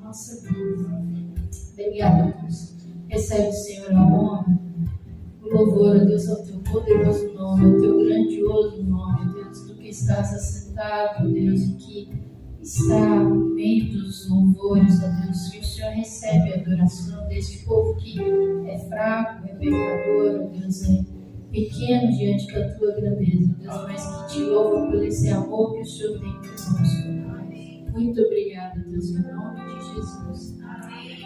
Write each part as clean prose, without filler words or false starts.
nossa vida. Obrigada, Deus. Recebe, Senhor, a honra, o louvor, ó Deus, ao teu poderoso nome, ao teu grandioso nome, Deus, do que estás assentado, Deus, e que está no meio dos louvores, ó Deus, que o Senhor recebe a adoração deste povo que é fraco, é pecador, ó Deus, é pequeno diante da tua grandeza, ó Deus, mas que te louva por esse amor que o Senhor tem conosco, Pai. Muito obrigada, Deus, em nome de Jesus. Amém.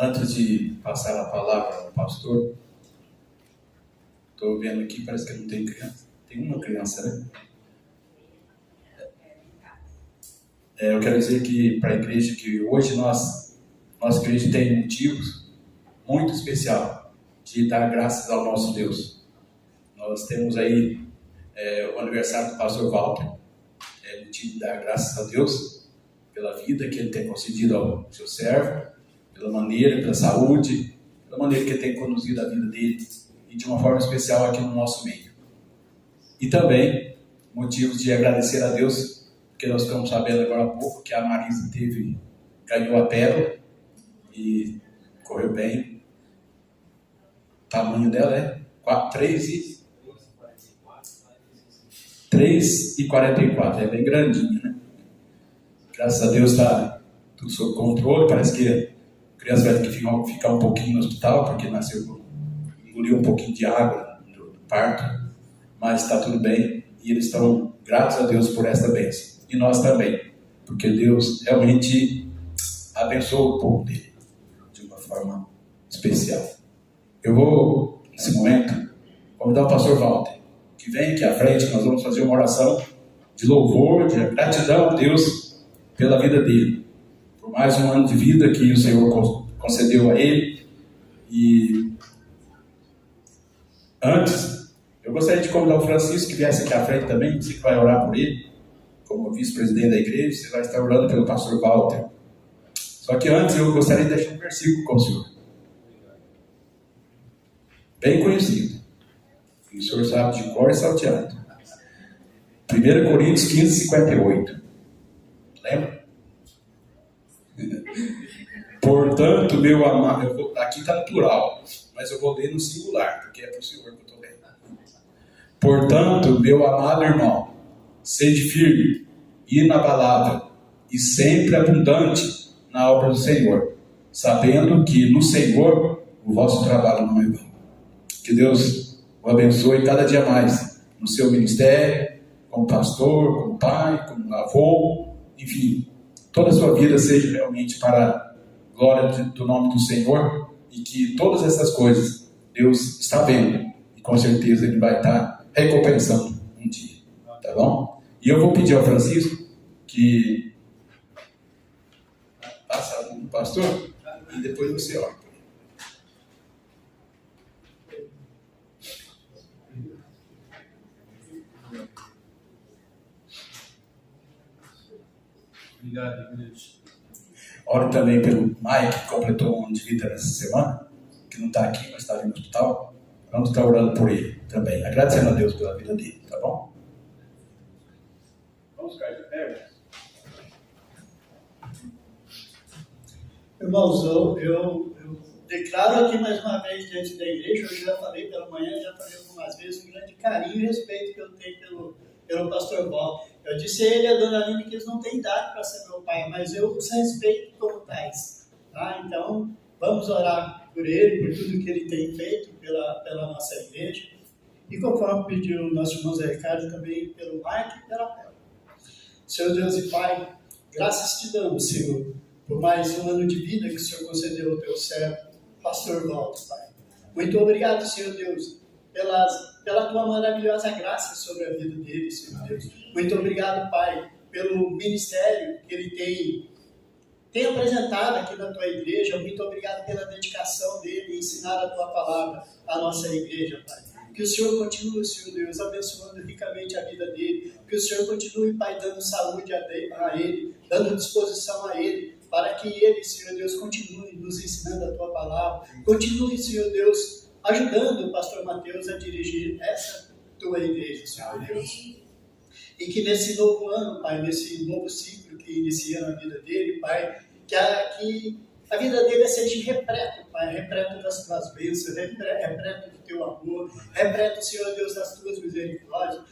Antes de passar a palavra ao pastor, estou vendo aqui, parece que não tem criança. Tem uma criança, né? Eu quero dizer que para a igreja que hoje nossa igreja tem motivos muito especial de dar graças ao nosso Deus. Nós temos aí o aniversário do pastor Walter, motivo de dar graças a Deus pela vida que ele tem concedido ao seu servo, pela maneira, pela saúde, pela maneira que ele tem conduzido a vida dele e de uma forma especial aqui no nosso meio. E também motivos de agradecer a Deus, porque nós ficamos sabendo agora há pouco que a Marisa ganhou a pérola e correu bem. O tamanho dela é 3,44, é bem grandinha, né? Graças a Deus está tudo sob controle. Parece que a criança vai ter que ficar um pouquinho no hospital, porque engoliu um pouquinho de água do parto, mas está tudo bem e eles estão gratos a Deus por esta bênção. E nós também, porque Deus realmente abençoou o povo dele de uma forma especial. Eu vou, nesse momento, convidar o pastor Walter, que vem aqui à frente. Nós vamos fazer uma oração de louvor, de gratidão a Deus pela vida dele, por mais um ano de vida que o Senhor concedeu a ele. E antes, eu gostaria de convidar o Francisco que viesse aqui à frente também. Você que vai orar por ele, como vice-presidente da igreja, você vai estar orando pelo pastor Walter. Só que antes eu gostaria de deixar um versículo com o senhor, bem conhecido, e o senhor sabe de cor e salteado. 1 Coríntios 15, 58. Lembra? Portanto, meu amado, aqui está no plural, mas eu vou ler no singular, porque é para o senhor que eu estou lendo. Portanto, meu amado irmão, sede firme, inabalável e sempre abundante na obra do Senhor, sabendo que no Senhor o vosso trabalho não é vão. Que Deus o abençoe cada dia mais no seu ministério, como pastor, como pai, como avô, enfim, toda a sua vida seja realmente para a glória do nome do Senhor, e que todas essas coisas Deus está vendo e com certeza Ele vai estar recompensando um dia, tá bom? E eu vou pedir ao Francisco que passa o pastor e depois você ora. Obrigado, igreja. Oro também pelo Mike, que completou um ano de vida nessa semana, que não está aqui, mas está ali no hospital. Vamos estar orando por ele também, agradecendo a Deus pela vida dele, tá bom? Vamos ficar de pé. Irmãos, eu declaro aqui mais uma vez diante da igreja, eu já falei pela manhã, já falei algumas vezes, um grande carinho e respeito que eu tenho pelo pastor Walter. Eu disse a ele e a dona Aline que eles não têm idade para ser meu pai, mas eu os respeito como tais. Tá? Então, vamos orar por ele, por tudo que ele tem feito pela nossa igreja. E conforme pediu o nosso irmão Zé Ricardo, também pelo Mike e pela Pela. Senhor Deus e Pai, graças te damos, Senhor, por mais um ano de vida que o Senhor concedeu ao teu servo, pastor Walter, Pai. Muito obrigado, Senhor Deus, pela tua maravilhosa graça sobre a vida dele, Senhor Deus. Muito obrigado, Pai, pelo ministério que ele tem apresentado aqui na tua igreja. Muito obrigado pela dedicação dele em ensinar a tua palavra à nossa igreja, Pai. Que o Senhor continue, Senhor Deus, abençoando ricamente a vida dele. Que o Senhor continue, Pai, dando saúde a ele, dando disposição a ele para que ele, Senhor Deus, continue nos ensinando a tua palavra, continue, Senhor Deus, ajudando o pastor Mateus a dirigir essa tua igreja, Senhor Deus. E que nesse novo ano, Pai, nesse novo ciclo que inicia na vida dele, Pai, que a vida dele seja repleta, Pai, repleta das tuas bênçãos, repleta do teu amor, repleta, Senhor Deus, das tuas misericórdias.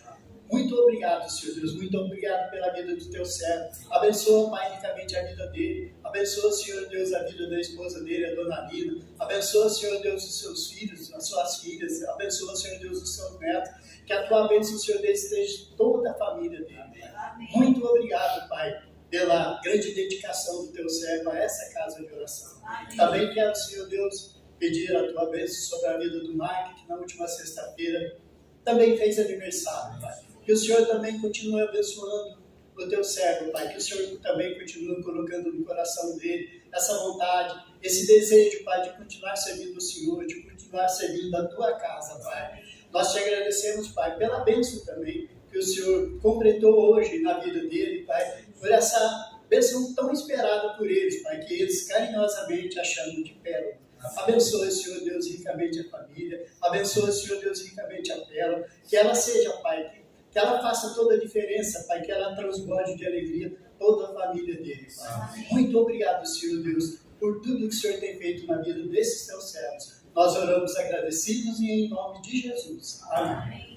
Muito obrigado, Senhor Deus, muito obrigado pela vida do teu servo. Abençoa, Pai, ricamente a vida dele. Abençoa, Senhor Deus, a vida da esposa dele, a dona Nina. Abençoa, Senhor Deus, os seus filhos, as suas filhas. Abençoa, Senhor Deus, os seus netos. Que a tua bênção, Senhor Deus, esteja toda a família dele. Amém. Muito obrigado, Pai, pela grande dedicação do teu servo a essa casa de oração. Amém. Também quero, Senhor Deus, pedir a tua bênção sobre a vida do Mike, que na última sexta-feira também fez aniversário, Pai. Que o Senhor também continue abençoando o teu servo, Pai. Que o Senhor também continue colocando no coração dele essa vontade, esse desejo, Pai, de continuar servindo o Senhor, de continuar servindo a tua casa, Pai. Nós te agradecemos, Pai, pela bênção também que o Senhor completou hoje na vida dele, Pai, por essa bênção tão esperada por eles, Pai, que eles carinhosamente achando de pérola. Abençoe, Senhor Deus, ricamente a família. Abençoe, Senhor Deus, ricamente a pérola. Que ela seja, Pai, que ela faça toda a diferença, Pai, que ela transborde de alegria toda a família dele, Pai. Amém. Muito obrigado, Senhor Deus, por tudo que o Senhor tem feito na vida desses teus servos. Nós oramos agradecidos e em nome de Jesus. Amém.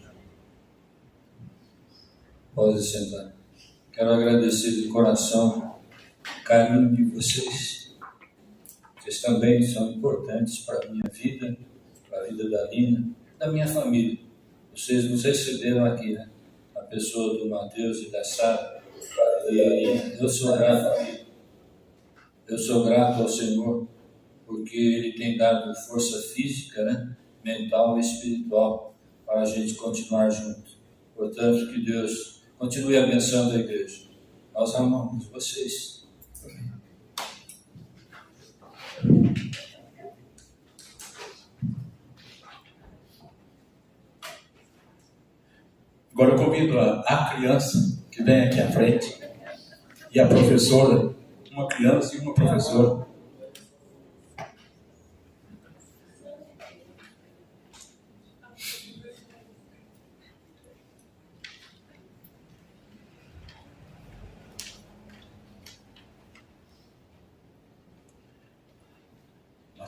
Pode sentar. Quero agradecer de coração o carinho de vocês. Vocês também são importantes para a minha vida, para a vida da Lina, da minha família. Vocês nos receberam aqui, né? A pessoa do Mateus e da Sara, para a vida da Lina. Eu sou grato. Eu sou grato ao Senhor, porque Ele tem dado força física, né? Mental e espiritual, para a gente continuar junto. Portanto, que Deus continue abençoando a igreja. Nós amamos vocês. Agora eu convido a criança que vem aqui à frente e a professora, uma criança e uma professora.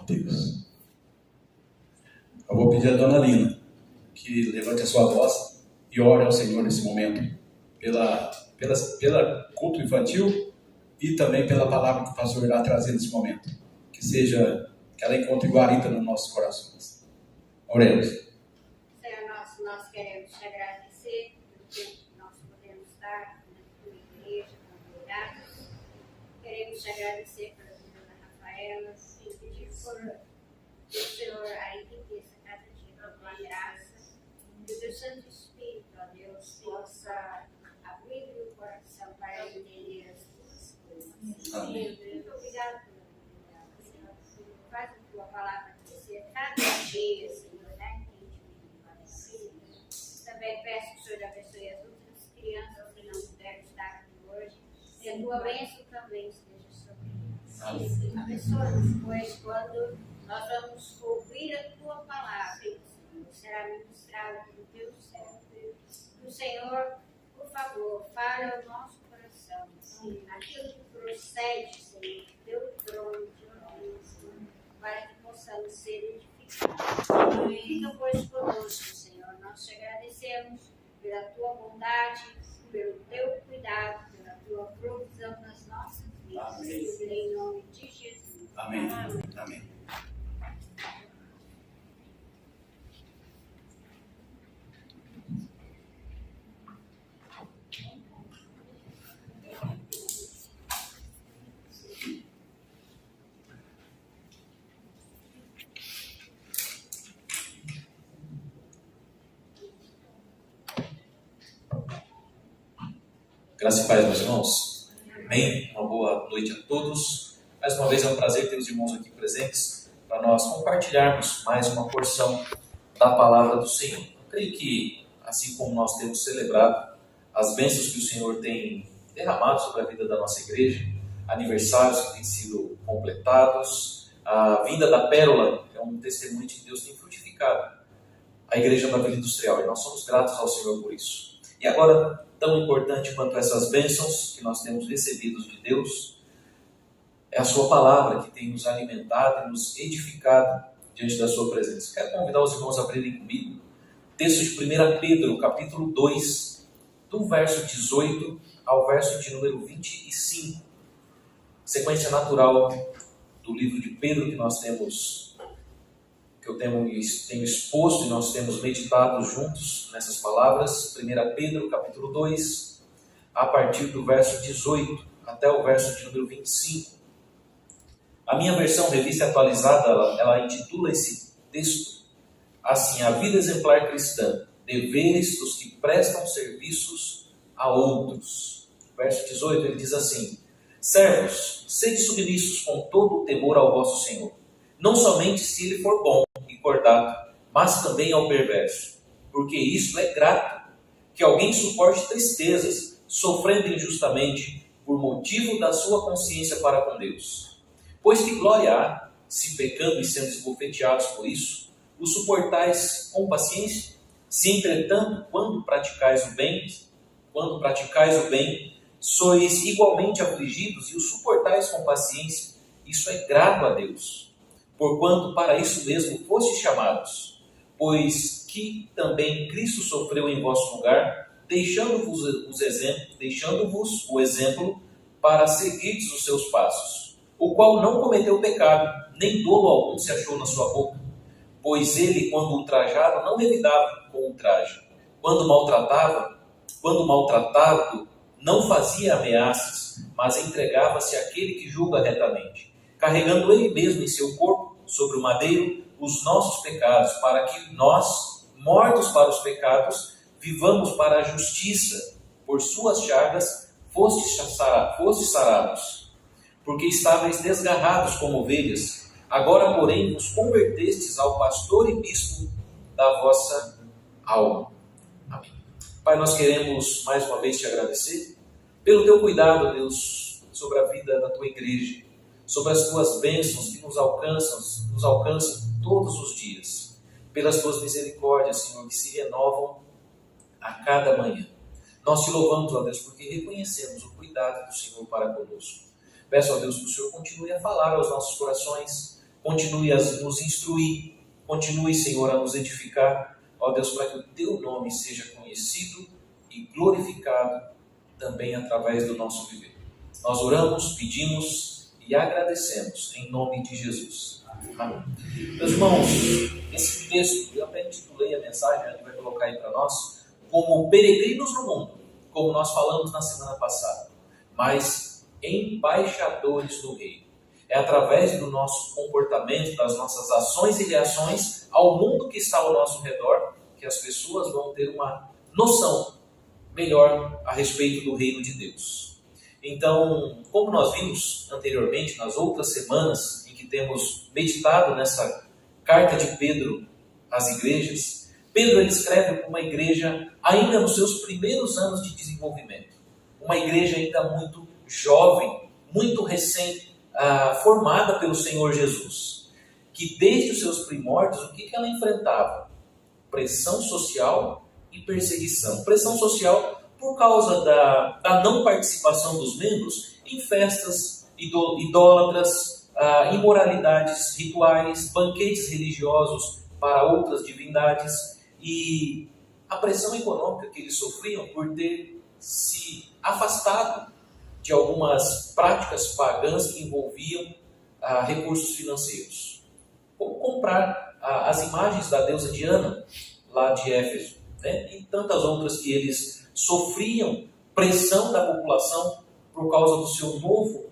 Deus. Eu vou pedir a dona Lina que levante a sua voz e ore ao Senhor nesse momento pela culto infantil e também pela palavra que o pastor irá trazer nesse momento. Que ela encontre guarida nos nossos corações. Oremos. Senhor nosso, nós queremos te agradecer pelo tempo que nós podemos estar na tua igreja, congregados. Queremos te agradecer pela vida da Rafaela. Pedir por o Senhor a enriqueça cada dia com a tua graça, que o teu Santo Espírito, ó Deus, possa abrir o coração para entender as tuas coisas. Amém. Muito obrigado pela vida, Senhor. Faz a tua palavra crescer cada dia, Senhor, né? Também peço que o Senhor abençoe as outras crianças que não puderam estar aqui hoje. E a tua bênção também esteja sobre eles. Abençoa-nos, pois, quando nós vamos ouvir a tua palavra, Senhor, será ministrada pelo teu servo. O Senhor, por favor, fale ao nosso coração, aquilo que procede, Senhor, do teu trono de honra, para que possamos ser edificados. Fica, pois, conosco, Senhor. Nós te agradecemos pela tua bondade, pelo teu cuidado, pela tua provisão nas nossas vidas. Amém. Em nome de Jesus. Amém. Amém. Graça e paz, meus irmãos. Amém. Uma boa noite a todos. Mais uma vez é um prazer ter os irmãos aqui presentes para nós compartilharmos mais uma porção da palavra do Senhor. Eu creio que, assim como nós temos celebrado as bênçãos que o Senhor tem derramado sobre a vida da nossa igreja, aniversários que têm sido completados. A vinda da Pérola é um testemunho de que Deus tem frutificado a igreja da Vila Industrial, e nós somos gratos ao Senhor por isso. E agora, tão importante quanto essas bênçãos que nós temos recebido de Deus, é a sua palavra que tem nos alimentado e nos edificado diante da sua presença. Quero convidar os irmãos a abrirem comigo o texto de 1 Pedro, capítulo 2, do verso 18 ao verso de número 25. Sequência natural do livro de Pedro que nós temos, que eu tenho exposto e nós temos meditado juntos nessas palavras. 1 Pedro, capítulo 2, a partir do verso 18 até o verso de número 25. A minha versão revista atualizada, ela intitula esse texto assim: a vida exemplar cristã, deveres dos que prestam serviços a outros. Verso 18, ele diz assim: servos, sede submissos com todo o temor ao vosso Senhor, não somente se ele for bom e cordato, mas também ao perverso, porque isto é grato, que alguém suporte tristezas, sofrendo injustamente, por motivo da sua consciência para com Deus. Pois que glória há, se pecando e sendo esbofeteados por isso, o suportais com paciência? Se entretanto, quando praticais o bem, sois igualmente afligidos e o suportais com paciência, isso é grato a Deus. Porquanto para isso mesmo fostes chamados, pois que também Cristo sofreu em vosso lugar, deixando-vos o exemplo para seguirdes os seus passos, o qual não cometeu pecado, nem dolo algum se achou na sua boca. Pois ele, quando ultrajado, não revidava com ultraje. Quando maltratado, não fazia ameaças, mas entregava-se àquele que julga retamente, carregando ele mesmo em seu corpo, sobre o madeiro, os nossos pecados, para que nós, mortos para os pecados, vivamos para a justiça. Por suas chagas fostes sarados. Porque estáveis desgarrados como ovelhas, agora, porém, vos convertestes ao pastor e bispo da vossa alma. Amém. Pai, nós queremos mais uma vez te agradecer pelo teu cuidado, Deus, sobre a vida da tua igreja, sobre as tuas bênçãos que nos alcançam todos os dias, pelas tuas misericórdias, Senhor, que se renovam a cada manhã. Nós te louvamos, ó Deus, porque reconhecemos o cuidado do Senhor para conosco. Peço a Deus que o Senhor continue a falar aos nossos corações, continue a nos instruir, continue, Senhor, a nos edificar, ó Deus, para que o teu nome seja conhecido e glorificado também através do nosso viver. Nós oramos, pedimos e agradecemos em nome de Jesus. Amém. Meus irmãos, esse texto, eu até intitulei a mensagem, a gente vai colocar aí para nós, como peregrinos no mundo, como nós falamos na semana passada, mas embaixadores do reino. É através do nosso comportamento, das nossas ações e reações ao mundo que está ao nosso redor, que as pessoas vão ter uma noção melhor a respeito do reino de Deus. Então, como nós vimos anteriormente, nas outras semanas em que temos meditado nessa carta de Pedro às igrejas, Pedro ele escreve para uma igreja ainda nos seus primeiros anos de desenvolvimento. Uma igreja ainda muito jovem, muito formada pelo Senhor Jesus, que desde os seus primórdios, o que ela enfrentava? Pressão social e perseguição. Pressão social por causa da não participação dos membros em festas idólatras, imoralidades rituais, banquetes religiosos para outras divindades, e a pressão econômica que eles sofriam por ter se afastado de algumas práticas pagãs que envolviam recursos financeiros. Como comprar as imagens da deusa Diana, lá de Éfeso, né? E tantas outras que eles sofriam pressão da população por causa do seu novo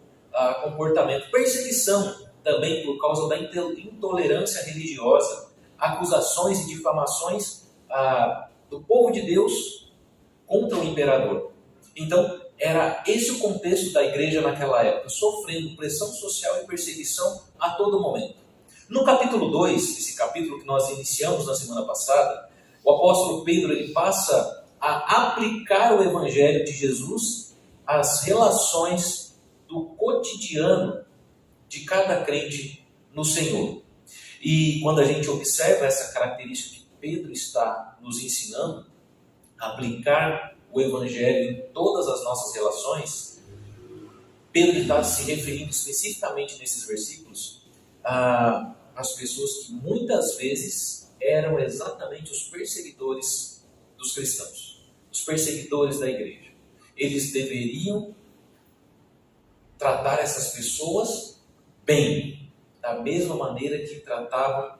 comportamento. Perseguição também por causa da intolerância religiosa, acusações e difamações do povo de Deus contra o imperador. Então, era esse o contexto da igreja naquela época, sofrendo pressão social e perseguição a todo momento. No capítulo 2, esse capítulo que nós iniciamos na semana passada, o apóstolo Pedro ele passa a aplicar o evangelho de Jesus às relações do cotidiano de cada crente no Senhor. E quando a gente observa essa característica que Pedro está nos ensinando, aplicar o Evangelho em todas as nossas relações, Pedro está se referindo especificamente nesses versículos às pessoas que muitas vezes eram exatamente os perseguidores dos cristãos, os perseguidores da igreja. Eles deveriam tratar essas pessoas bem, da mesma maneira que tratavam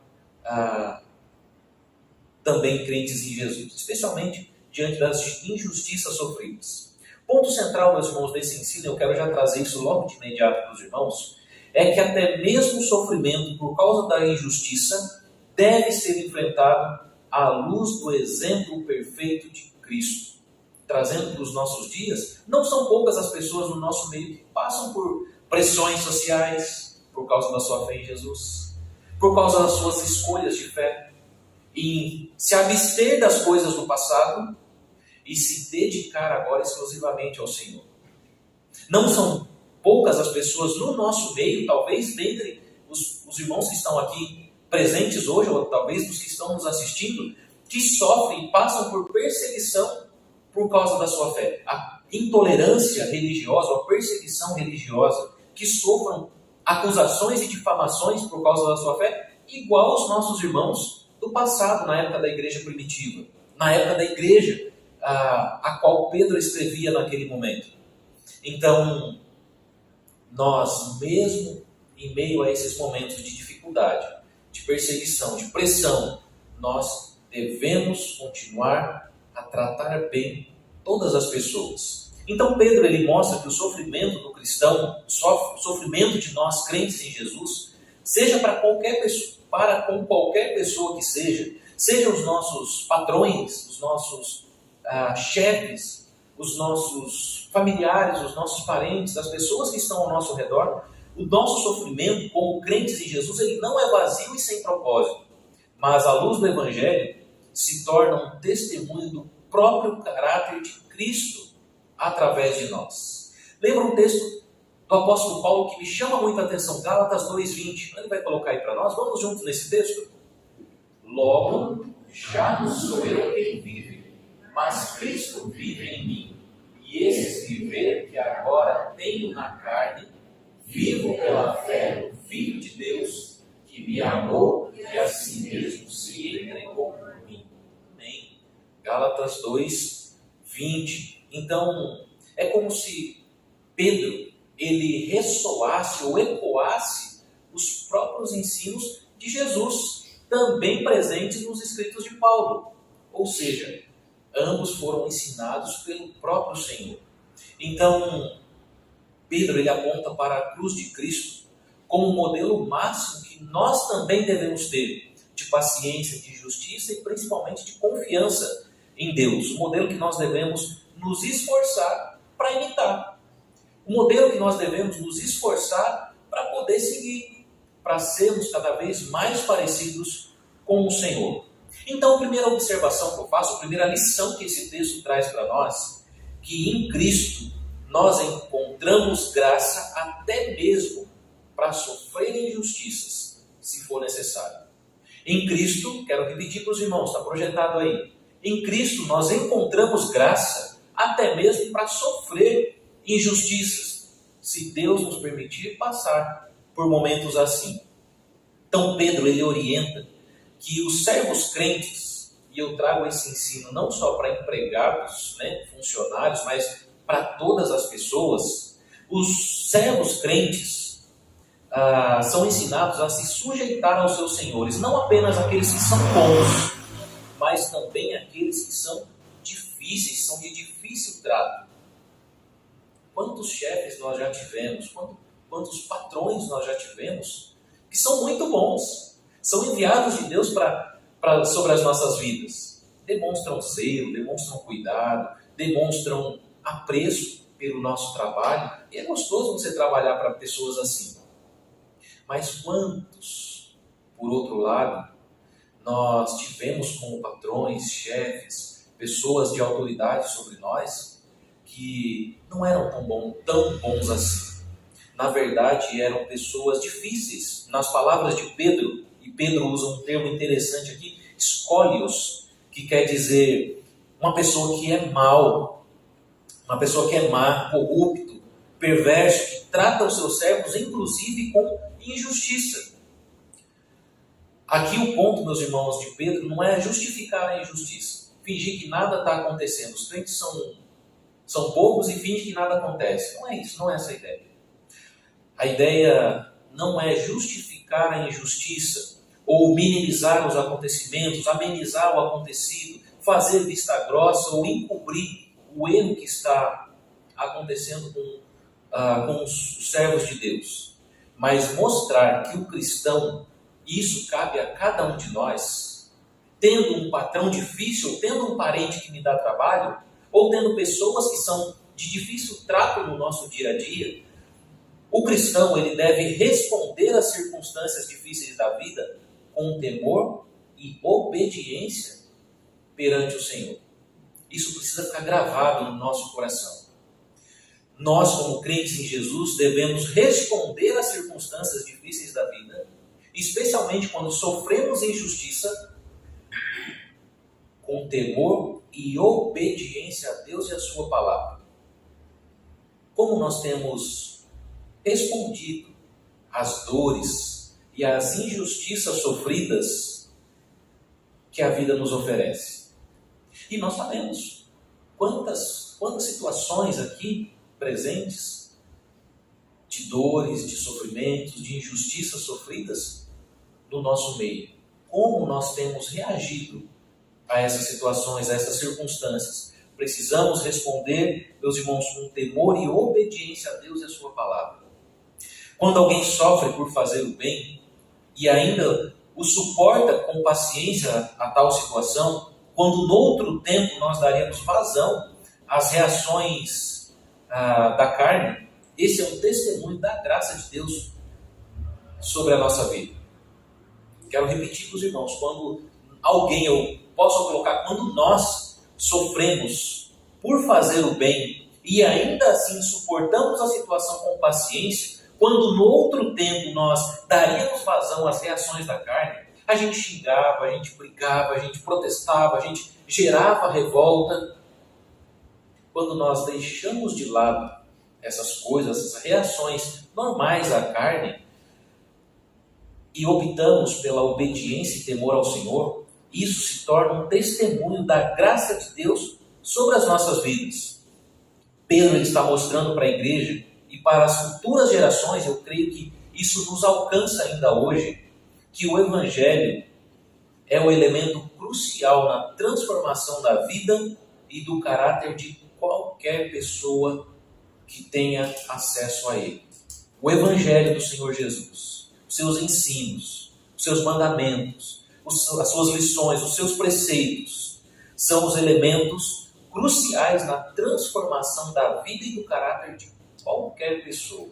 também crentes em Jesus, especialmente diante das injustiças sofridas. Ponto central, meus irmãos, desse ensino, eu quero já trazer isso logo de imediato para os irmãos, é que até mesmo o sofrimento por causa da injustiça deve ser enfrentado à luz do exemplo perfeito de Cristo. Trazendo para os nossos dias, não são poucas as pessoas no nosso meio que passam por pressões sociais por causa da sua fé em Jesus, por causa das suas escolhas de fé, e se abster das coisas do passado e se dedicar agora exclusivamente ao Senhor. Não são poucas as pessoas no nosso meio, talvez dentre os irmãos que estão aqui presentes hoje, ou talvez dos que estão nos assistindo, que sofrem e passam por perseguição por causa da sua fé. A intolerância religiosa, a perseguição religiosa, que sofram acusações e difamações por causa da sua fé, igual aos nossos irmãos do passado, na época da igreja primitiva, na época da igreja a qual Pedro escrevia naquele momento. Então, nós, mesmo em meio a esses momentos de dificuldade, de perseguição, de pressão, nós devemos continuar a tratar bem todas as pessoas. Então Pedro ele mostra que o sofrimento do cristão, o sofrimento de nós crentes em Jesus, seja para qualquer pessoa, com qualquer pessoa que seja, sejam os nossos patrões, os nossos chefes, os nossos familiares, os nossos parentes, as pessoas que estão ao nosso redor, o nosso sofrimento como crentes em Jesus, ele não é vazio e sem propósito, mas à luz do Evangelho se torna um testemunho do próprio caráter de Cristo através de nós. Lembra um texto do apóstolo Paulo que me chama muita atenção, Gálatas 2:20. Ele vai colocar aí para nós, vamos juntos nesse texto? Logo, já não sou eu quem vive, mas Cristo vive em mim. E esse viver que agora tenho na carne, vivo pela fé no Filho de Deus, que me amou e a si mesmo se entregou por mim. Amém. Gálatas 2:20. Então, é como se Pedro, ele ressoasse ou ecoasse os próprios ensinos de Jesus, também presentes nos escritos de Paulo. Ou seja, ambos foram ensinados pelo próprio Senhor. Então, Pedro ele aponta para a cruz de Cristo como um modelo máximo que nós também devemos ter de paciência, de justiça e principalmente de confiança em Deus. O modelo que nós devemos nos esforçar para imitar. O modelo que nós devemos nos esforçar para poder seguir, para sermos cada vez mais parecidos com o Senhor. Então, a primeira observação que eu faço, a primeira lição que esse texto traz para nós, que em Cristo nós encontramos graça até mesmo para sofrer injustiças, se for necessário. Em Cristo, quero repetir para os irmãos, está projetado aí, em Cristo nós encontramos graça até mesmo para sofrer injustiças, se Deus nos permitir passar por momentos assim. Então Pedro, ele orienta que os servos crentes, e eu trago esse ensino não só para empregados, funcionários, mas para todas as pessoas, os servos crentes são ensinados a se sujeitar aos seus senhores, não apenas aqueles que são bons, mas também aqueles que são difíceis, são de difícil trato. Quantos chefes nós já tivemos, quantos patrões nós já tivemos, que são muito bons, são enviados de Deus sobre as nossas vidas. Demonstram zelo, demonstram cuidado, demonstram apreço pelo nosso trabalho. E é gostoso você trabalhar para pessoas assim. Mas quantos, por outro lado, nós tivemos como patrões, chefes, pessoas de autoridade sobre nós, que não eram tão bons assim. na verdade, eram pessoas difíceis. Nas palavras de Pedro, e Pedro usa um termo interessante aqui, escólios, que quer dizer uma pessoa que é mau, uma pessoa que é má, corrupto, perverso, que trata os seus servos, inclusive, com injustiça. Aqui o ponto, meus irmãos, de Pedro não é justificar a injustiça, fingir que nada está acontecendo. Os crentes são bobos e fingem que nada acontece. Não é isso, não é essa a ideia. A ideia não é justificar a injustiça ou minimizar os acontecimentos, amenizar o acontecido, fazer vista grossa ou encobrir o erro que está acontecendo com os servos de Deus. Mas mostrar que o cristão, isso cabe a cada um de nós, tendo um patrão difícil, tendo um parente que me dá trabalho, ou tendo pessoas que são de difícil trato no nosso dia a dia, o cristão ele deve responder às circunstâncias difíceis da vida com temor e obediência perante o Senhor. Isso precisa ficar gravado no nosso coração. Nós, como crentes em Jesus, devemos responder às circunstâncias difíceis da vida, especialmente quando sofremos injustiça, com temor e obediência a Deus e a sua palavra. Como nós temos respondido às dores e às injustiças sofridas que a vida nos oferece? E nós sabemos quantas situações aqui presentes de dores, de sofrimentos, de injustiças sofridas no nosso meio. Como nós temos reagido a essas situações, a essas circunstâncias? Precisamos responder, meus irmãos, com temor e obediência a Deus e a sua palavra. Quando alguém sofre por fazer o bem e ainda o suporta com paciência a tal situação, quando noutro tempo nós daremos vazão às reações da carne, esse é um testemunho da graça de Deus sobre a nossa vida. Quero repetir para os irmãos, quando alguém, eu posso colocar, quando nós sofremos por fazer o bem e ainda assim suportamos a situação com paciência, quando no outro tempo nós daríamos vazão às reações da carne, a gente xingava, a gente brigava, a gente protestava, a gente gerava revolta. Quando nós deixamos de lado essas coisas, essas reações normais à carne, e optamos pela obediência e temor ao Senhor, isso se torna um testemunho da graça de Deus sobre as nossas vidas. Pedro está mostrando para a igreja e para as futuras gerações, eu creio que isso nos alcança ainda hoje, que o Evangelho é o elemento crucial na transformação da vida e do caráter de qualquer pessoa que tenha acesso a ele. O Evangelho do Senhor Jesus, os seus ensinos, os seus mandamentos, as suas lições, os seus preceitos, são os elementos cruciais na transformação da vida e do caráter de qualquer pessoa.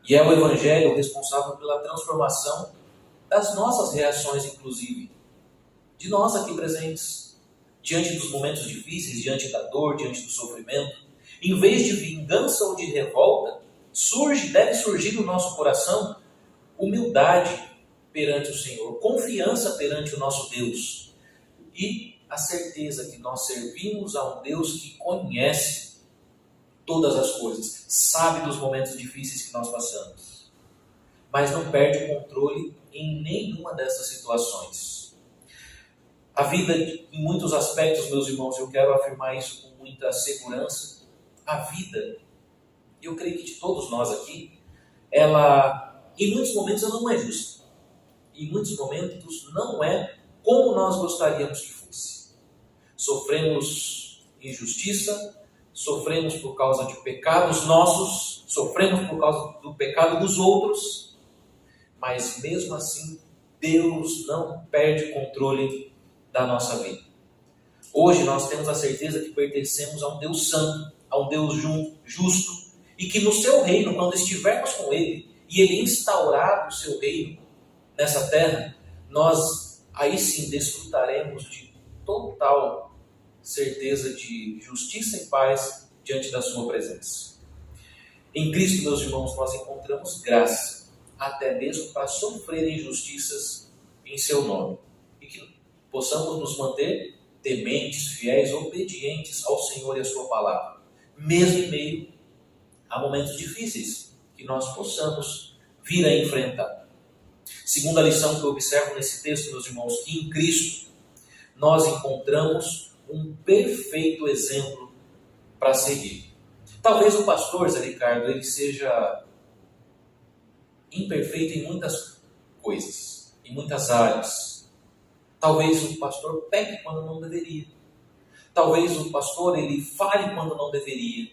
E é o Evangelho responsável pela transformação das nossas reações, inclusive, de nós aqui presentes, diante dos momentos difíceis, diante da dor, diante do sofrimento. Em vez de vingança ou de revolta, deve surgir no nosso coração humildade perante o Senhor, confiança perante o nosso Deus e a certeza que nós servimos a um Deus que conhece todas as coisas, sabe dos momentos difíceis que nós passamos, mas não perde o controle em nenhuma dessas situações. A vida, em muitos aspectos, meus irmãos, eu quero afirmar isso com muita segurança, a vida, eu creio que de todos nós aqui, ela, em muitos momentos, ela não é justa. Em muitos momentos, não é como nós gostaríamos que fosse. Sofremos injustiça, sofremos por causa de pecados nossos, sofremos por causa do pecado dos outros, mas mesmo assim, Deus não perde o controle da nossa vida. Hoje nós temos a certeza que pertencemos a um Deus santo, a um Deus justo, e que no seu reino, quando estivermos com Ele, e Ele instaurar o seu reino nessa terra, nós aí sim desfrutaremos de total certeza de justiça e paz diante da sua presença. Em Cristo, meus irmãos, nós encontramos graça, até mesmo para sofrer injustiças em seu nome. E que possamos nos manter tementes, fiéis, obedientes ao Senhor e à sua palavra, mesmo em meio a momentos difíceis que nós possamos vir a enfrentar. Segunda lição que eu observo nesse texto, meus irmãos, que em Cristo nós encontramos um perfeito exemplo para seguir. Talvez o pastor, Zé Ricardo, ele seja imperfeito em muitas coisas, em muitas áreas. Talvez o pastor peque quando não deveria. Talvez o pastor ele fale quando não deveria.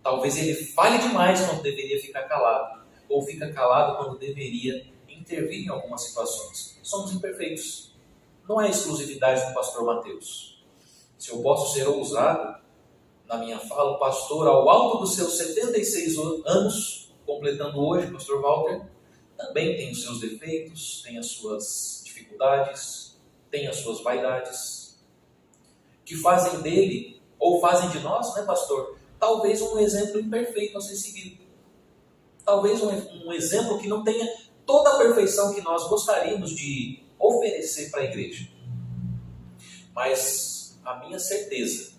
Talvez ele fale demais quando deveria ficar calado. Ou fica calado quando deveria intervir em algumas situações. Somos imperfeitos. Não é exclusividade do pastor Mateus. Se eu posso ser ousado na minha fala, o pastor, ao alto dos seus 76 anos, completando hoje, pastor Walter, também tem os seus defeitos, tem as suas dificuldades, tem as suas vaidades, que fazem dele, ou fazem de nós, né, pastor, talvez um exemplo imperfeito a ser seguido. Talvez um exemplo que não tenha toda a perfeição que nós gostaríamos de oferecer para a igreja. Mas a minha certeza,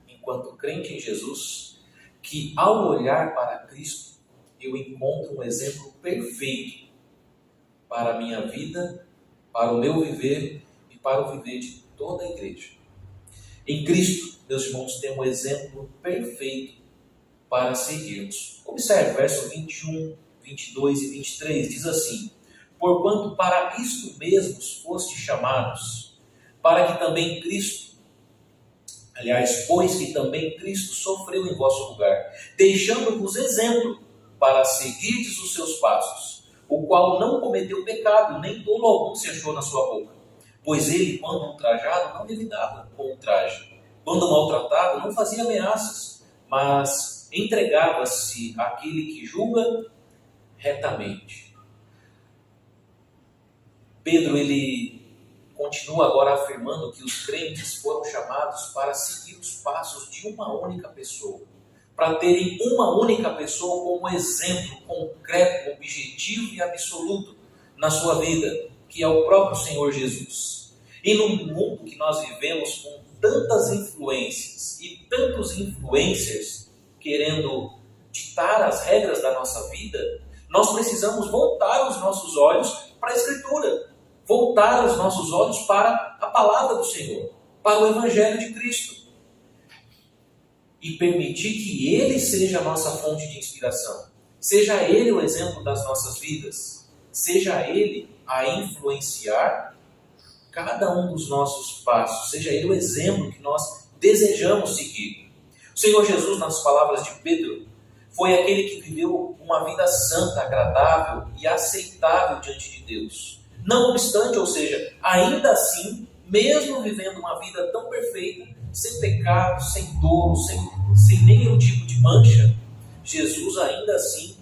enquanto crente em Jesus, que ao olhar para Cristo, eu encontro um exemplo perfeito para a minha vida, para o meu viver e para o viver de toda a igreja. Em Cristo, meus irmãos, temos um exemplo perfeito para seguirmos. Observe, verso 21, 22 e 23, diz assim: porquanto para isto mesmos fostes chamados, para que também Cristo, pois que também Cristo sofreu em vosso lugar, deixando-vos exemplo para seguirdes os seus passos, o qual não cometeu pecado, nem dolo algum se achou na sua boca. Pois ele, quando ultrajado, não revidava com ultraje. Quando maltratado, não fazia ameaças, mas entregava-se àquele que julga retamente. Pedro, ele continua agora afirmando que os crentes foram chamados para seguir os passos de uma única pessoa, para terem uma única pessoa como exemplo concreto, objetivo e absoluto na sua vida, que é o próprio Senhor Jesus. E no mundo que nós vivemos com tantas influências e tantos influencers querendo ditar as regras da nossa vida, nós precisamos voltar os nossos olhos para a Escritura, voltar os nossos olhos para a palavra do Senhor, para o Evangelho de Cristo, e permitir que Ele seja a nossa fonte de inspiração, seja Ele o exemplo das nossas vidas, seja Ele a influenciar cada um dos nossos passos, seja Ele o exemplo que nós desejamos seguir. O Senhor Jesus, nas palavras de Pedro, foi aquele que viveu uma vida santa, agradável e aceitável diante de Deus. Não obstante, ou seja, ainda assim, mesmo vivendo uma vida tão perfeita, sem pecado, sem dolo, sem nenhum tipo de mancha, Jesus ainda assim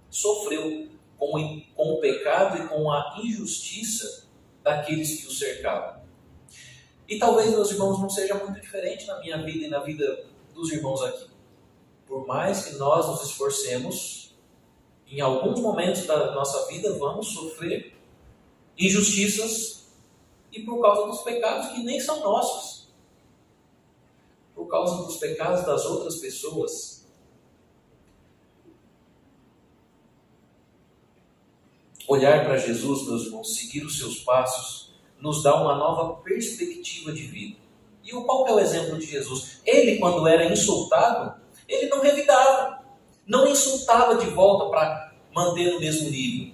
sofreu com o pecado e com a injustiça daqueles que o cercavam. E talvez, meus irmãos, não seja muito diferente na minha vida e na vida dos irmãos aqui. Por mais que nós nos esforcemos, em alguns momentos da nossa vida vamos sofrer injustiças, e por causa dos pecados que nem são nossos, por causa dos pecados das outras pessoas. Olhar para Jesus, meus irmãos, seguir os seus passos, nos dá uma nova perspectiva de vida. E qual é o exemplo de Jesus? Ele, quando era insultado, ele não revidava, não insultava de volta para manter no mesmo nível.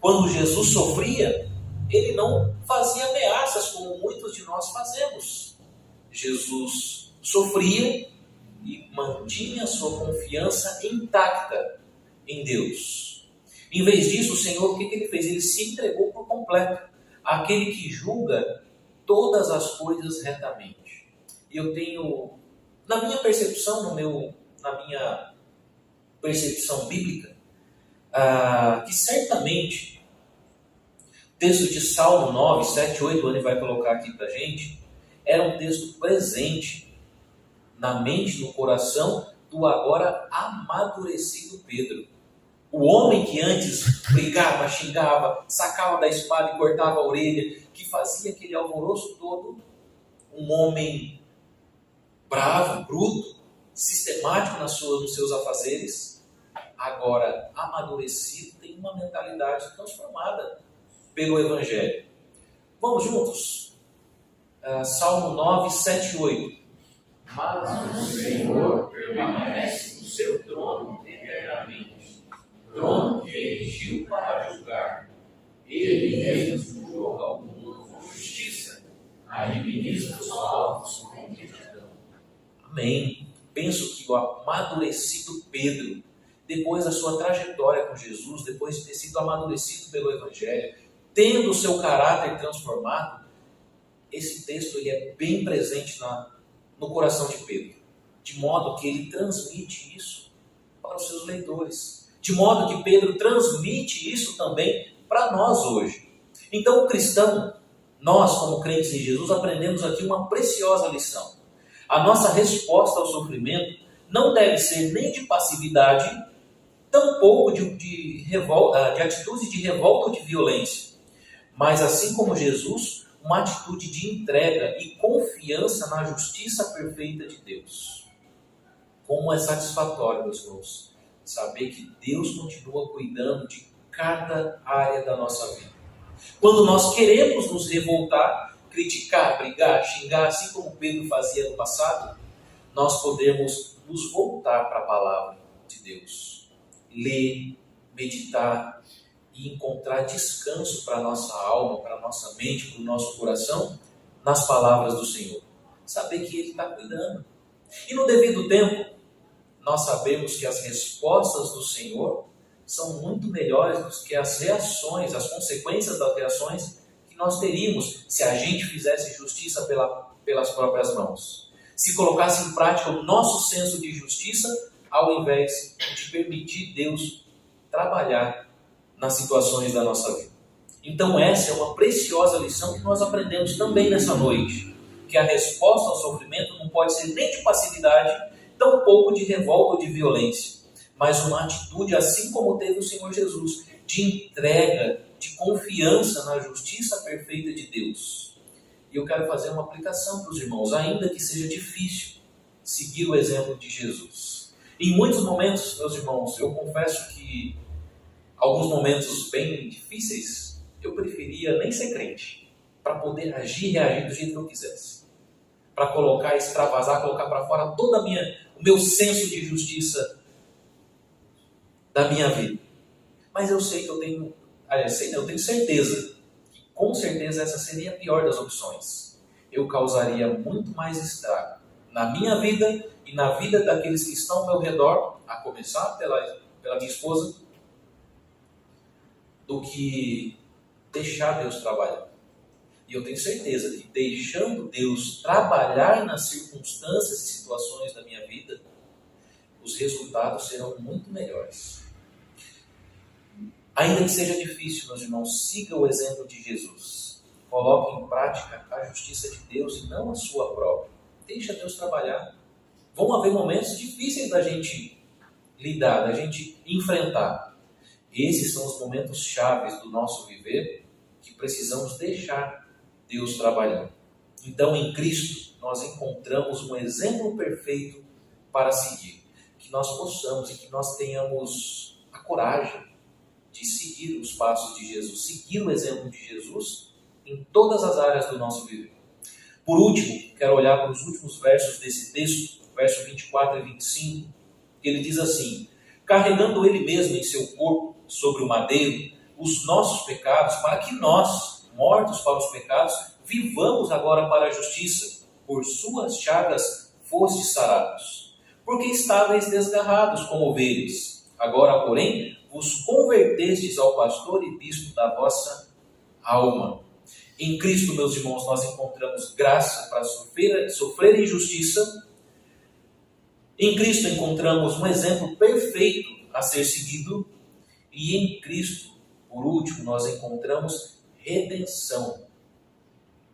Quando Jesus sofria, ele não fazia ameaças como muitos de nós fazemos. Jesus sofria e mantinha sua confiança intacta em Deus. Em vez disso, o Senhor, o que ele fez? Ele se entregou por completo àquele que julga todas as coisas retamente. Eu tenho, na minha percepção, na minha percepção bíblica, que certamente o texto de Salmo 9, 7, 8, ele vai colocar aqui para a gente, era um texto presente na mente, no coração do agora amadurecido Pedro. O homem que antes brigava, xingava, sacava da espada e cortava a orelha, que fazia aquele alvoroço todo, um homem bravo, bruto, sistemático nos seus afazeres, agora amadurecido, tem uma mentalidade transformada pelo Evangelho. Vamos juntos? Salmo 9, 7 e 8. Mas o Senhor permanece no seu trono eternamente, trono que erigiu para julgar. Ele mesmo julga o mundo com justiça, administra os povos com retidão. Amém. Penso que o amadurecido Pedro, depois da sua trajetória com Jesus, depois de ter sido amadurecido pelo Evangelho, tendo o seu caráter transformado, esse texto ele é bem presente no coração de Pedro, de modo que ele transmite isso para os seus leitores, de modo que Pedro transmite isso também para nós hoje. Então, o cristão, nós como crentes em Jesus, aprendemos aqui uma preciosa lição. A nossa resposta ao sofrimento não deve ser nem de passividade, tampouco de atitude de revolta ou de violência, mas assim como Jesus, uma atitude de entrega e confiança na justiça perfeita de Deus. Como é satisfatório, meus irmãos, saber que Deus continua cuidando de cada área da nossa vida. Quando nós queremos nos revoltar, criticar, brigar, xingar, assim como Pedro fazia no passado, nós podemos nos voltar para a palavra de Deus, ler, meditar e encontrar descanso para a nossa alma, para a nossa mente, para o nosso coração, nas palavras do Senhor. Saber que Ele está cuidando. E no devido tempo, nós sabemos que as respostas do Senhor são muito melhores do que as reações, as consequências das reações que nós teríamos se a gente fizesse justiça pelas próprias mãos. Se colocasse em prática o nosso senso de justiça, ao invés de permitir Deus trabalhar nas situações da nossa vida. Então essa é uma preciosa lição que nós aprendemos também nessa noite, que a resposta ao sofrimento não pode ser nem de passividade, tampouco de revolta ou de violência, mas uma atitude, assim como teve o Senhor Jesus, de entrega, de confiança na justiça perfeita de Deus. E eu quero fazer uma aplicação para os irmãos, ainda que seja difícil seguir o exemplo de Jesus. Em muitos momentos, meus irmãos, eu confesso que alguns momentos bem difíceis, eu preferia nem ser crente, para poder agir e reagir do jeito que eu quisesse. Para colocar, extravasar, colocar para fora todo o meu senso de justiça da minha vida. Mas eu sei que eu tenho certeza que com certeza essa seria a pior das opções. Eu causaria muito mais estrago na minha vida e na vida daqueles que estão ao meu redor, a começar pela minha esposa, do que deixar Deus trabalhar. E eu tenho certeza que deixando Deus trabalhar nas circunstâncias e situações da minha vida, os resultados serão muito melhores. Ainda que seja difícil, meus irmãos, siga o exemplo de Jesus. Coloque em prática a justiça de Deus e não a sua própria. Deixa Deus trabalhar. Vão haver momentos difíceis da gente lidar, da gente enfrentar. Esses são os momentos chaves do nosso viver que precisamos deixar Deus trabalhar. Então, em Cristo, nós encontramos um exemplo perfeito para seguir. Que nós possamos e que nós tenhamos a coragem de seguir os passos de Jesus, seguir o exemplo de Jesus em todas as áreas do nosso viver. Por último, quero olhar para os últimos versos desse texto, verso 24 e 25, que ele diz assim: carregando ele mesmo em seu corpo sobre o madeiro os nossos pecados, para que nós, mortos para os pecados, vivamos agora para a justiça. Por suas chagas fostes sarados. Porque estáveis desgarrados como ovelhas. Agora, porém, vos convertestes ao pastor e bispo da vossa alma. Em Cristo, meus irmãos, nós encontramos graça para sofrer injustiça. Em Cristo encontramos um exemplo perfeito a ser seguido. E em Cristo, por último, nós encontramos redenção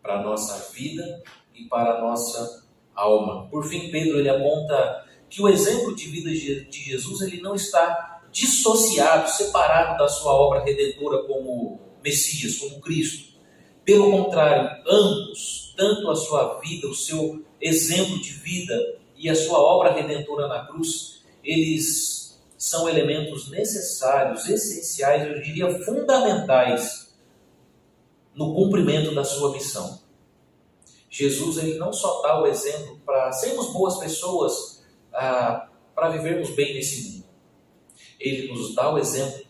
para a nossa vida e para a nossa alma. Por fim, Pedro ele aponta que o exemplo de vida de Jesus ele não está dissociado, separado da sua obra redentora como Messias, como Cristo. Pelo contrário, ambos, tanto a sua vida, o seu exemplo de vida e a sua obra redentora na cruz, eles são elementos necessários, essenciais, eu diria fundamentais, no cumprimento da sua missão. Jesus ele não só dá o exemplo para sermos boas pessoas, para vivermos bem nesse mundo. Ele nos dá o exemplo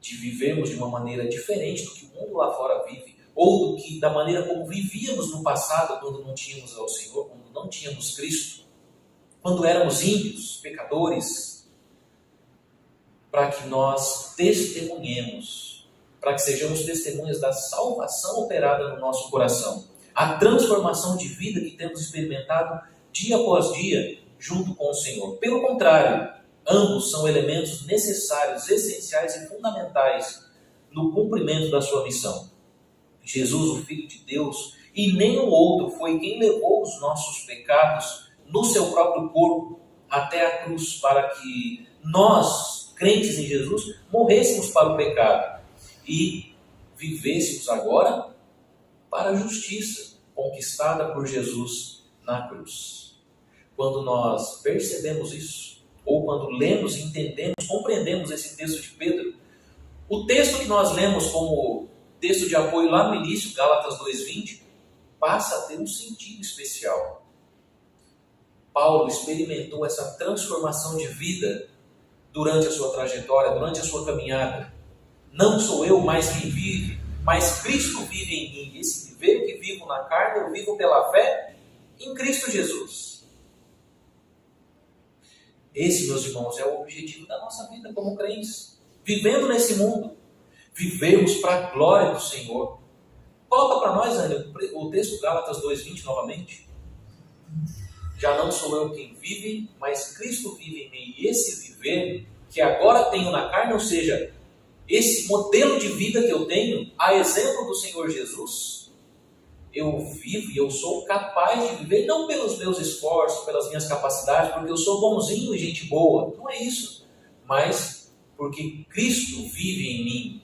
de vivermos de uma maneira diferente do que o mundo lá fora vive, ou da maneira como vivíamos no passado, quando não tínhamos ao Senhor, quando não tínhamos Cristo, quando éramos ímpios, pecadores, para que nós testemunhemos, para que sejamos testemunhas da salvação operada no nosso coração, a transformação de vida que temos experimentado dia após dia junto com o Senhor. Pelo contrário, ambos são elementos necessários, essenciais e fundamentais no cumprimento da sua missão. Jesus, o Filho de Deus, e nenhum outro foi quem levou os nossos pecados no seu próprio corpo até a cruz, para que nós, crentes em Jesus, morrêssemos para o pecado e vivêssemos agora para a justiça conquistada por Jesus na cruz. Quando nós percebemos isso, ou quando lemos, entendemos, compreendemos esse texto de Pedro, o texto que nós lemos como texto de apoio lá no início, Gálatas 2:20, passa a ter um sentido especial. Paulo experimentou essa transformação de vida durante a sua trajetória, durante a sua caminhada. Não sou eu mais quem vive, mas Cristo vive em mim. Esse viver que vivo na carne, eu vivo pela fé em Cristo Jesus. Esse, meus irmãos, é o objetivo da nossa vida como crentes. Vivendo nesse mundo, vivermos para a glória do Senhor. Coloca para nós, Ana, o texto Gálatas 2:20 novamente. Já não sou eu quem vive, mas Cristo vive em mim. E esse viver que agora tenho na carne, ou seja, esse modelo de vida que eu tenho, a exemplo do Senhor Jesus, eu vivo e eu sou capaz de viver não pelos meus esforços, pelas minhas capacidades, porque eu sou bonzinho e gente boa. Não é isso. Mas porque Cristo vive em mim.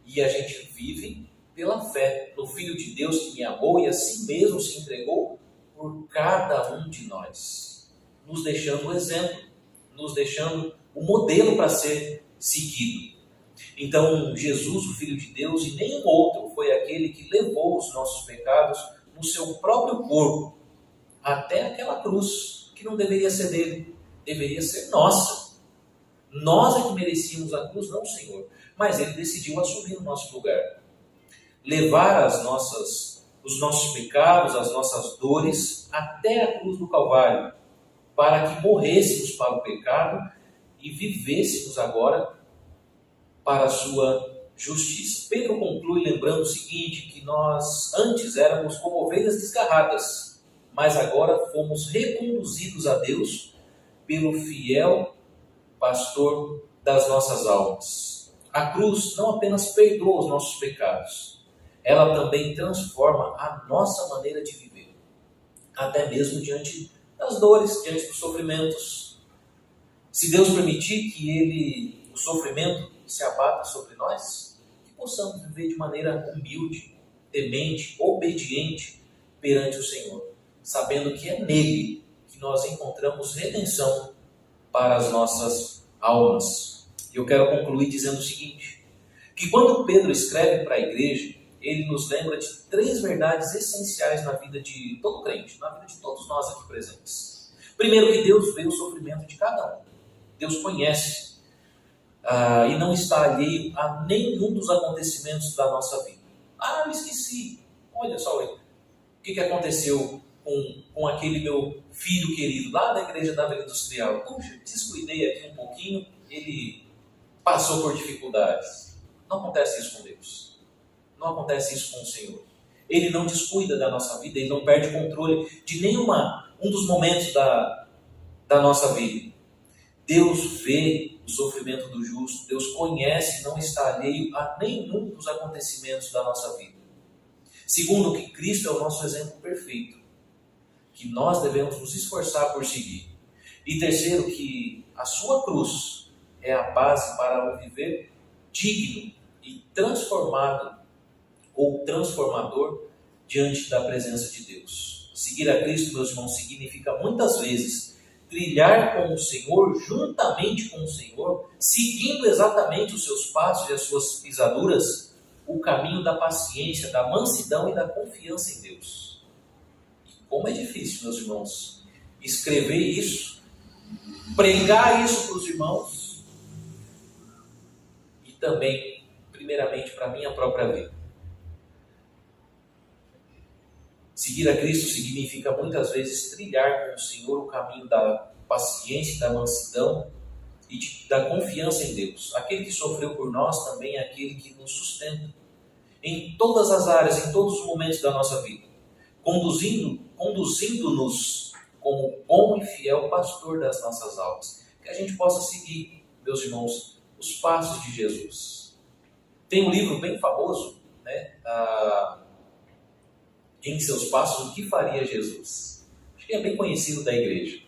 E a gente vive pela fé no Filho de Deus que me amou e assim mesmo se entregou por cada um de nós, nos deixando o exemplo, nos deixando o modelo para ser seguido. Então, Jesus, o Filho de Deus, e nenhum outro foi aquele que levou os nossos pecados no seu próprio corpo, até aquela cruz, que não deveria ser dele, deveria ser nossa. Nós é que merecíamos a cruz, não o Senhor. Mas ele decidiu assumir o nosso lugar. Levar os nossos pecados, as nossas dores, até a cruz do Calvário, para que morrêssemos para o pecado e vivêssemos agora para a sua justiça. Pedro conclui lembrando o seguinte, que nós antes éramos como ovelhas desgarradas, mas agora fomos reconduzidos a Deus pelo fiel pastor das nossas almas. A cruz não apenas perdoa os nossos pecados, ela também transforma a nossa maneira de viver, até mesmo diante das dores, diante dos sofrimentos. Se Deus permitir que o sofrimento se abata sobre nós, que possamos viver de maneira humilde, temente, obediente perante o Senhor, sabendo que é nele que nós encontramos redenção para as nossas almas. Eu quero concluir dizendo o seguinte, que quando Pedro escreve para a igreja, ele nos lembra de 3 verdades essenciais na vida de todo crente, na vida de todos nós aqui presentes. Primeiro, que Deus vê o sofrimento de cada um. Deus conhece e não está alheio a nenhum dos acontecimentos da nossa vida. Eu esqueci. Olha só o que aconteceu com aquele meu filho querido lá da igreja da Vila Industrial. Puxa, descuidei aqui um pouquinho, ele passou por dificuldades. Não acontece isso com Deus. Não acontece isso com o Senhor. Ele não descuida da nossa vida, ele não perde controle de um dos momentos da nossa vida. Deus vê o sofrimento do justo, Deus conhece e não está alheio a nenhum dos acontecimentos da nossa vida. Segundo, que Cristo é o nosso exemplo perfeito, que nós devemos nos esforçar por seguir. E terceiro, que a sua cruz é a base para um viver digno e transformado ou transformador diante da presença de Deus. Seguir a Cristo, meus irmãos, significa muitas vezes trilhar com o Senhor, juntamente com o Senhor, seguindo exatamente os seus passos e as suas pisaduras, o caminho da paciência, da mansidão e da confiança em Deus. E como é difícil, meus irmãos, escrever isso, pregar isso para os irmãos e também, primeiramente, para a minha própria vida. Seguir a Cristo significa muitas vezes trilhar com o Senhor o caminho da paciência, da mansidão e da confiança em Deus. Aquele que sofreu por nós também é aquele que nos sustenta em todas as áreas, em todos os momentos da nossa vida, conduzindo-nos como bom e fiel pastor das nossas almas. Que a gente possa seguir, meus irmãos, os passos de Jesus. Tem um livro bem famoso, né? Em seus passos, o que faria Jesus? Acho que é bem conhecido da igreja.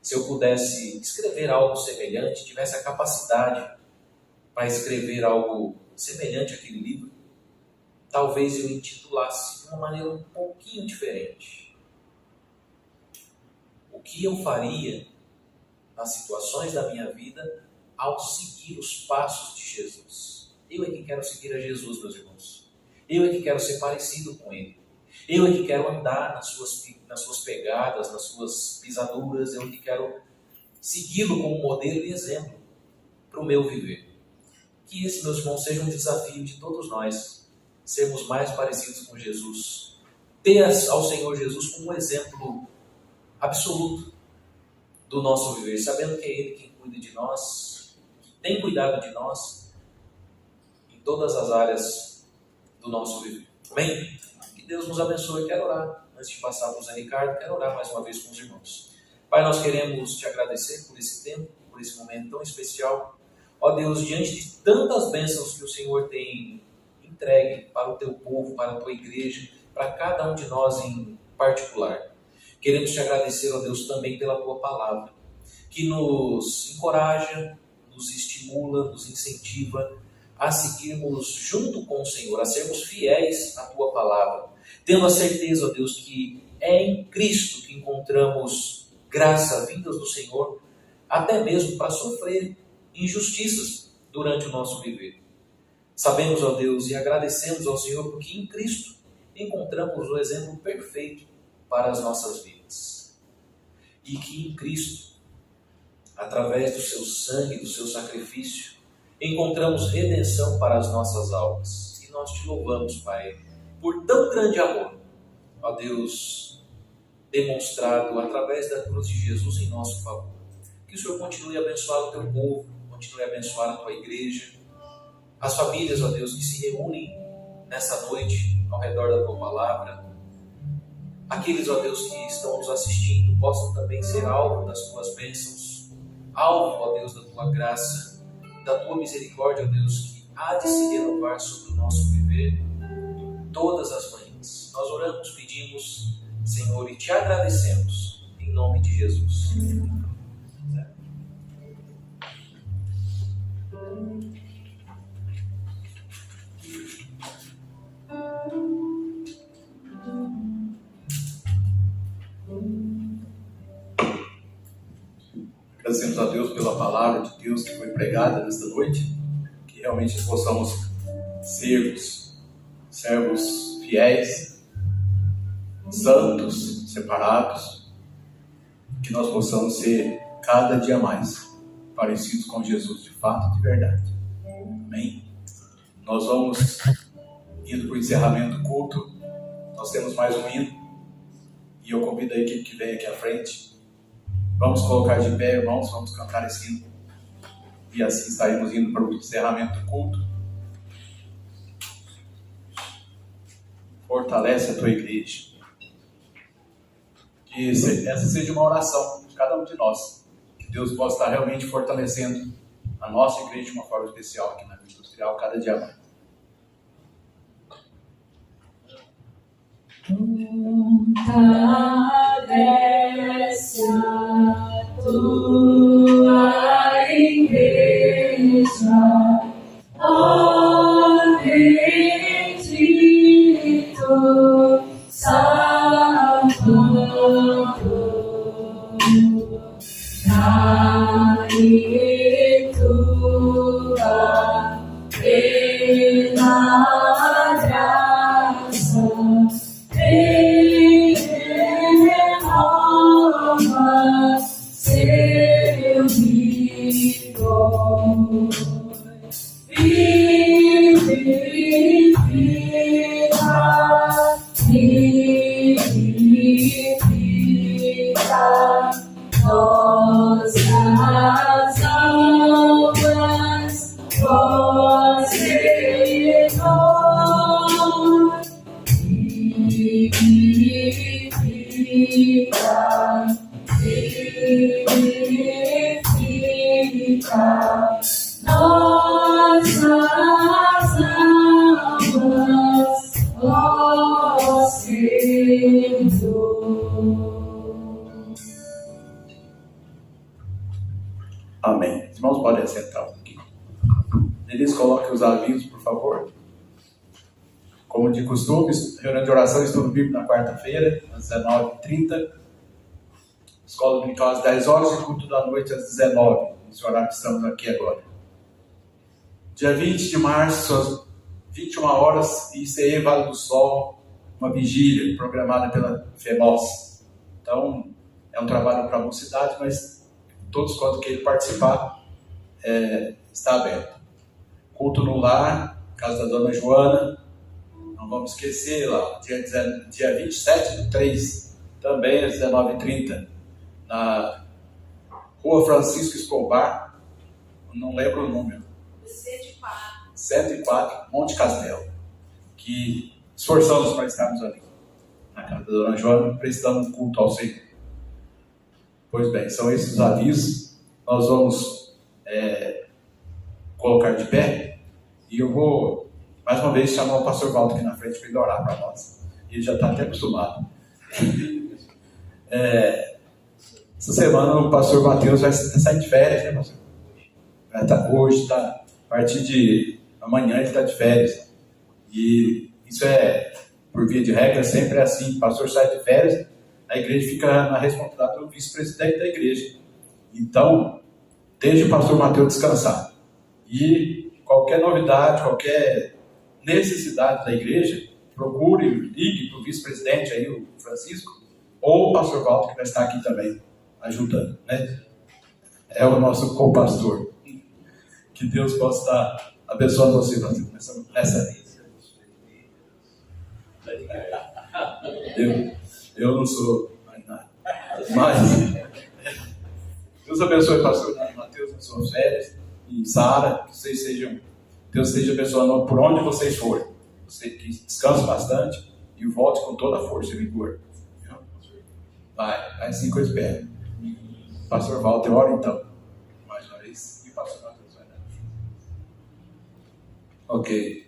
Se eu pudesse escrever algo semelhante, tivesse a capacidade para escrever algo semelhante àquele livro, talvez eu intitulasse de uma maneira um pouquinho diferente. O que eu faria nas situações da minha vida ao seguir os passos de Jesus? Eu é que quero seguir a Jesus, meus irmãos. Eu é que quero ser parecido com Ele. Eu é que quero andar nas suas pegadas, nas suas pisaduras. Eu é que quero segui-lo como modelo e exemplo para o meu viver. Que esse, meus irmãos, seja um desafio de todos nós, sermos mais parecidos com Jesus. Ter ao Senhor Jesus como um exemplo absoluto do nosso viver, sabendo que é Ele quem cuida de nós, que tem cuidado de nós em todas as áreas do nosso viver. Amém? Deus nos abençoe. Quero orar. Antes de passar para o Zé Ricardo, quero orar mais uma vez com os irmãos. Pai, nós queremos te agradecer por esse tempo, por esse momento tão especial. Ó Deus, diante de tantas bênçãos que o Senhor tem entregue para o teu povo, para a tua igreja, para cada um de nós em particular. Queremos te agradecer, ó Deus, também pela tua palavra, que nos encoraja, nos estimula, nos incentiva a seguirmos junto com o Senhor, a sermos fiéis à tua palavra, tendo a certeza, ó Deus, que é em Cristo que encontramos graça vindas do Senhor, até mesmo para sofrer injustiças durante o nosso viver. Sabemos, ó Deus, e agradecemos ao Senhor, porque em Cristo encontramos o exemplo perfeito para as nossas vidas. E que em Cristo, através do seu sangue, do seu sacrifício, encontramos redenção para as nossas almas. E nós te louvamos, Pai, por tão grande amor, ó Deus, demonstrado através da cruz de Jesus em nosso favor. Que o Senhor continue a abençoar o teu povo, continue a abençoar a tua igreja, as famílias, ó Deus, que se reúnem nessa noite ao redor da tua palavra. Aqueles, ó Deus, que estão nos assistindo possam também ser alvo das tuas bênçãos, alvo, ó Deus, da tua graça, da tua misericórdia, ó Deus, que há de se renovar sobre o nosso viver todas as manhãs. Nós oramos, pedimos, Senhor, e te agradecemos, em nome de Jesus. Agradecemos a Deus pela palavra de Deus que foi pregada nesta noite, que realmente possamos servos fiéis, santos, separados, que nós possamos ser cada dia mais parecidos com Jesus de fato e de verdade. Amém? Nós vamos indo para o encerramento do culto. Nós temos mais um hino e eu convido a equipe que vem aqui à frente. Vamos colocar de pé, irmãos, vamos cantar esse hino e assim saímos indo para o encerramento do culto. Fortalece a tua igreja. Que essa seja uma oração de cada um de nós. Que Deus possa estar realmente fortalecendo a nossa igreja de uma forma especial aqui na Vida Industrial cada dia mais. Fortalece a tua igreja, ó bendito Salvador, dai tua pela graça, renova seu vigor. Vivifica nossas almas, ó Senhor. Vivifica, vivifica nossas almas, ó Senhor. Amém. Os irmãos podem sentar um pouquinho. Eles coloquem os avisos, por favor. Como de costume, reunião de oração e estudo bíblico na quarta-feira, às 19h30. Escola dominical às 10 horas e culto da noite às 19h. Esse horário que estamos aqui agora. Dia 20 de março, às 21 horas, ICE Vale do Sol, uma vigília programada pela FEMOS. Então, é um trabalho para a mocidade, mas todos quanto queiram participar, está aberto. Culto no lar, casa da Dona Joana, não vamos esquecer lá, dia 27/3, também às 19h30, na Rua Francisco Escobar, não lembro o número, 104, Monte Castelo, que esforçamos para estarmos ali, na casa da Dona Joana, prestando culto ao Senhor. Pois bem, são esses os avisos. Nós vamos colocar de pé e eu vou mais uma vez chamar o pastor Walter aqui na frente para ele orar para nós. Ele já está até acostumado. Essa semana o pastor Mateus vai sair de férias, né, pastor? Hoje, a partir de amanhã ele está de férias. E isso por via de regra, sempre é assim. O pastor sai de férias, a igreja fica na responsabilidade do vice-presidente da igreja. Então, deixe o pastor Mateus descansar. E qualquer novidade, qualquer necessidade da igreja, procure, ligue para o vice-presidente aí, o Francisco, ou o pastor Walter, que vai estar aqui também, ajudando, né? É o nosso co-pastor. Que Deus possa estar abençoando você, Francisco, nessa eu não sou mais nada. Mas Deus abençoe o pastor Mateus nas suas férias e Sara, que vocês sejam, Deus esteja abençoando por onde vocês forem. Você que descanse bastante e volte com toda a força e vigor. Vai assim que eu espero. Pastor Walter, ora então. Mais uma vez. E pastor Mateus vai dar. Ok.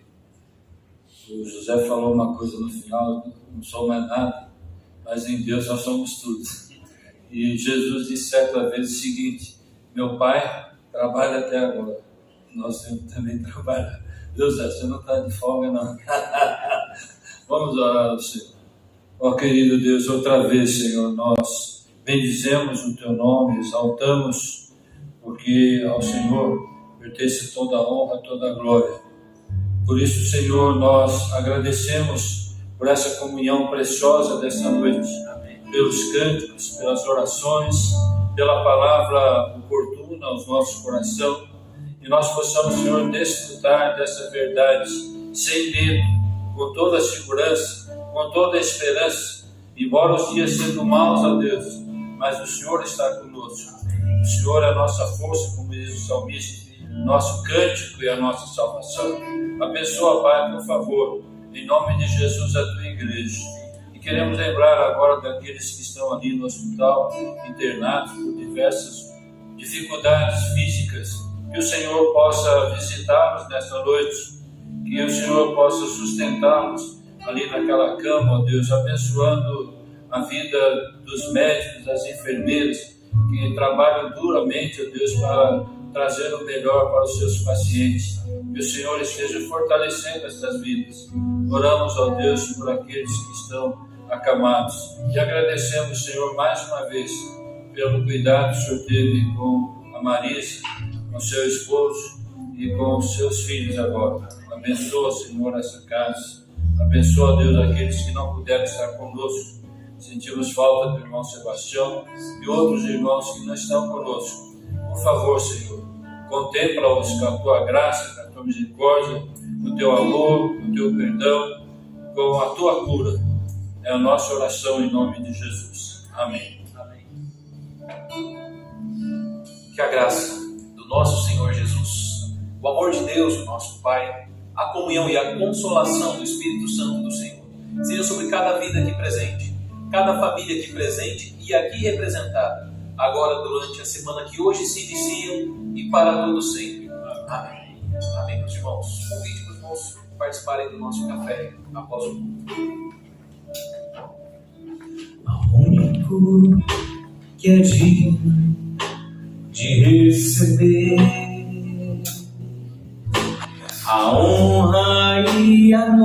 O José falou uma coisa no final, não sou mais nada, mas em Deus nós somos tudo. E Jesus disse certa vez o seguinte: meu pai trabalha até agora, nós também trabalhamos. Deus, você não está de folga não. Vamos orar ao Senhor. Ó querido Deus, outra vez, Senhor, nós bendizemos o Teu nome, exaltamos, porque ao Senhor pertence toda a honra, toda a glória. Por isso, Senhor, nós agradecemos por essa comunhão preciosa dessa noite, pelos cânticos, pelas orações, pela palavra oportuna aos nossos corações, e nós possamos, Senhor, desfrutar dessa verdade sem medo, com toda a segurança, com toda a esperança, embora os dias sejam maus a Deus, mas o Senhor está conosco. O Senhor é a nossa força, como diz o salmista, nosso cântico e a nossa salvação. Abençoa, Pai, por favor, em nome de Jesus, a Tua igreja. E queremos lembrar agora daqueles que estão ali no hospital, internados por diversas dificuldades físicas, que o Senhor possa visitá-los nesta noite, que o Senhor possa sustentá-los ali naquela cama, ó Deus, abençoando a vida dos médicos, das enfermeiras, que trabalham duramente, ó Deus, para trazer o melhor para os seus pacientes. Que o Senhor esteja fortalecendo essas vidas. Oramos, ó Deus, por aqueles que estão acamados. E agradecemos, Senhor, mais uma vez, pelo cuidado que o Senhor teve com a Marisa, com seu esposo e com os seus filhos agora. Abençoa, Senhor, essa casa. Abençoa, Deus, aqueles que não puderam estar conosco. Sentimos falta do irmão Sebastião e outros irmãos que não estão conosco. Por favor, Senhor, contempla-os com a tua graça, com a tua misericórdia, com o teu amor, com o teu perdão, com a tua cura. É a nossa oração em nome de Jesus. Amém. Amém. Que a graça do nosso Senhor Jesus, o amor de Deus, o nosso Pai, a comunhão e a consolação do Espírito Santo do Senhor seja sobre cada vida aqui presente, cada família aqui presente e aqui representada, agora durante a semana que hoje se inicia e para todo sempre. Amém. Amém, meus irmãos. Convite para os irmãos participarem do nosso café após o culto. Ao único que é digno de receber a honra e a glória.